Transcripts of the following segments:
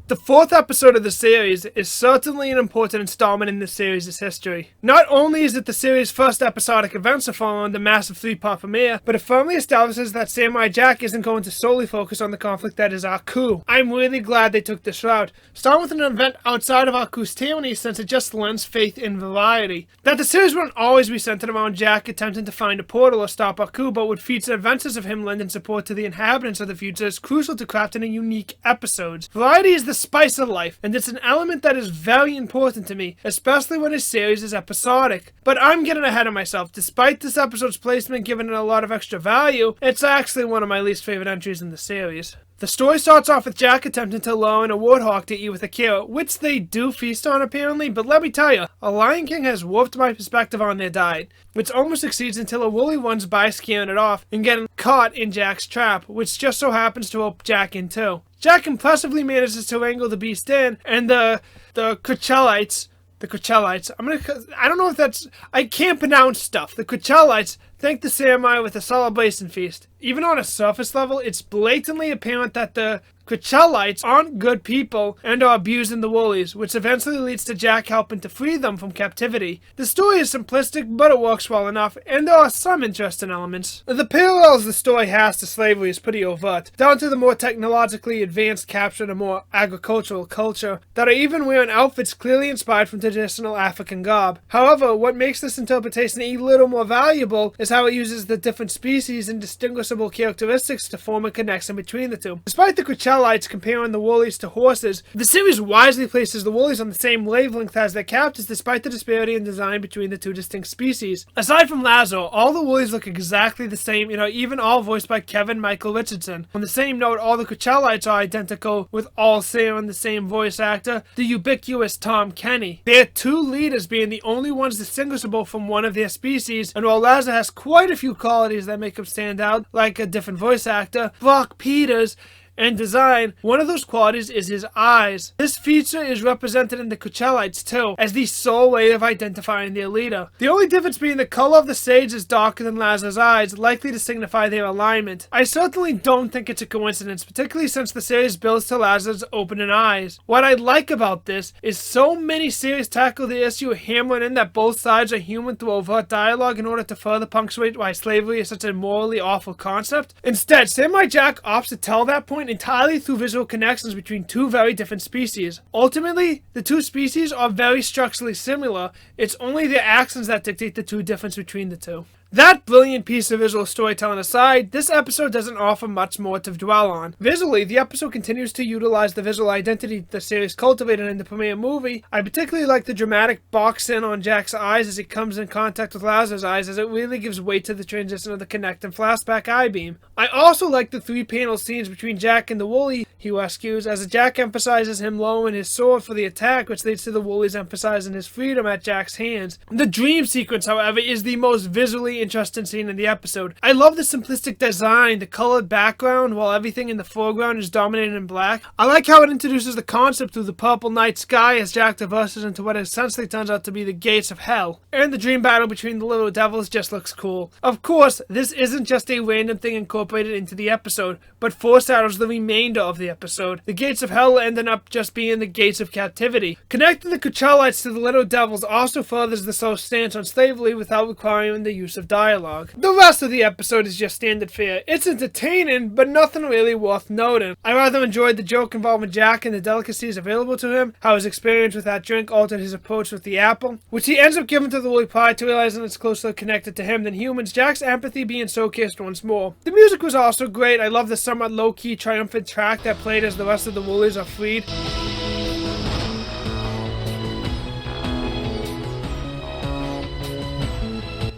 The fourth episode of the series is certainly an important installment in the series' history. Not only is it the series' first episodic events to follow on the massive 3-part premiere, but it firmly establishes that Samurai Jack isn't going to solely focus on the conflict that is Aku. I'm really glad they took this route, starting with an event outside of Aku's tyranny since it just lends faith in variety. That the series wouldn't always be centered around Jack attempting to find a portal or stop Aku, but would feature adventures of him lending support to the inhabitants of the future is crucial to crafting a unique episodes. Variety is the spice of life, and it's an element that is very important to me, especially when a series is episodic. But I'm getting ahead of myself. Despite this episode's placement giving it a lot of extra value, it's actually one of my least favorite entries in the series. The story starts off with Jack attempting to lure in a warthog to eat with Akira, which they do feast on apparently, but let me tell you, a Lion King has warped my perspective on their diet, which almost succeeds until a woolly runs by scaring it off and getting caught in Jack's trap, which just so happens to rope Jack in too. Jack impressively manages to wrangle the beast in, and the Coachelites, I don't know if that's, I can't pronounce stuff. The Coachelites thank the samurai with a celebration feast. Even on a surface level, it's blatantly apparent that the Coachelites aren't good people and are abusing the woolies, which eventually leads to Jack helping to free them from captivity. The story is simplistic, but it works well enough, and there are some interesting elements. The parallels the story has to slavery is pretty overt, down to the more technologically advanced capture of a more agricultural culture that are even wearing outfits clearly inspired from traditional African garb. However, what makes this interpretation a little more valuable is how it uses the different species and distinguishable characteristics to form a connection between the two. Despite the Coachelites comparing the woolies to horses, the series wisely places the woolies on the same wavelength as their captors despite the disparity in design between the two distinct species. Aside from Lazo, all the woolies look exactly the same and are even all voiced by Kevin Michael Richardson. On the same note, all the Coachelites are identical, with all sharing the same voice actor, the ubiquitous Tom Kenny. Their two leaders being the only ones distinguishable from one of their species, and while Lazo has quite a few qualities that make him stand out, like a different voice actor, Brock Peters, and design, one of those qualities is his eyes. This feature is represented in the Coachelites too, as the sole way of identifying their leader. The only difference being the color of the sage is darker than Lazo's eyes, likely to signify their alignment. I certainly don't think it's a coincidence, particularly since the series builds to Lazo's opening eyes. What I like about this is so many series tackle the issue of hammering in that both sides are human through overt dialogue in order to further punctuate why slavery is such a morally awful concept. Instead, Samurai Jack opts to tell that point entirely through visual connections between two very different species. Ultimately, the two species are very structurally similar, it's only their actions that dictate the true difference between the two. That brilliant piece of visual storytelling aside, this episode doesn't offer much more to dwell on. Visually, the episode continues to utilize the visual identity the series cultivated in the premiere movie. I particularly like the dramatic box in on Jack's eyes as he comes in contact with Lazo's eyes, as it really gives weight to the transition of the Connect and Flashback eye beam. I also like the 3-panel scenes between Jack and the woolly he rescues, as Jack emphasizes him lowering his sword for the attack, which leads to the woolies emphasizing his freedom at Jack's hands. The dream sequence, however, is the most visually interesting scene in the episode. I love the simplistic design, the colored background, while everything in the foreground is dominated in black. I like how it introduces the concept through the purple night sky as Jack traverses into what essentially turns out to be the gates of hell. And the dream battle between the little devils just looks cool. Of course, this isn't just a random thing incorporated into the episode, but foreshadows the remainder of the episode. The gates of hell ending up just being the gates of captivity. Connecting the Coachelites to the little devils also furthers the show's stance on slavery without requiring the use of dialogue. The rest of the episode is just standard fare. It's entertaining, but nothing really worth noting. I rather enjoyed the joke involving Jack and the delicacies available to him, how his experience with that drink altered his approach with the apple, which he ends up giving to the woolly pie to realizing it's closer connected to him than humans, Jack's empathy being showcased once more. The music was also great. I love the somewhat low-key triumphant track that played as the rest of the woolies are freed.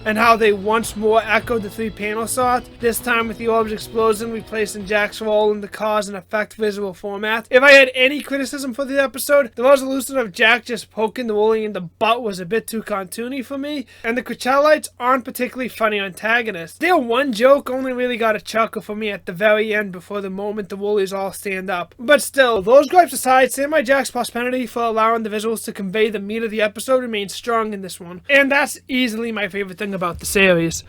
And how they once more echoed the 3-panel shot, this time with the orbs exploding, replacing Jack's role in the cause and effect visual format. If I had any criticism for the episode, the resolution of Jack just poking the woolly in the butt was a bit too cartoony for me, and the Coachelites aren't particularly funny antagonists. Their one joke only really got a chuckle for me at the very end before the moment the woolies all stand up. But still, those gripes aside, Samurai Jack's prosperity for allowing the visuals to convey the meat of the episode remains strong in this one, and that's easily my favorite thing about the series.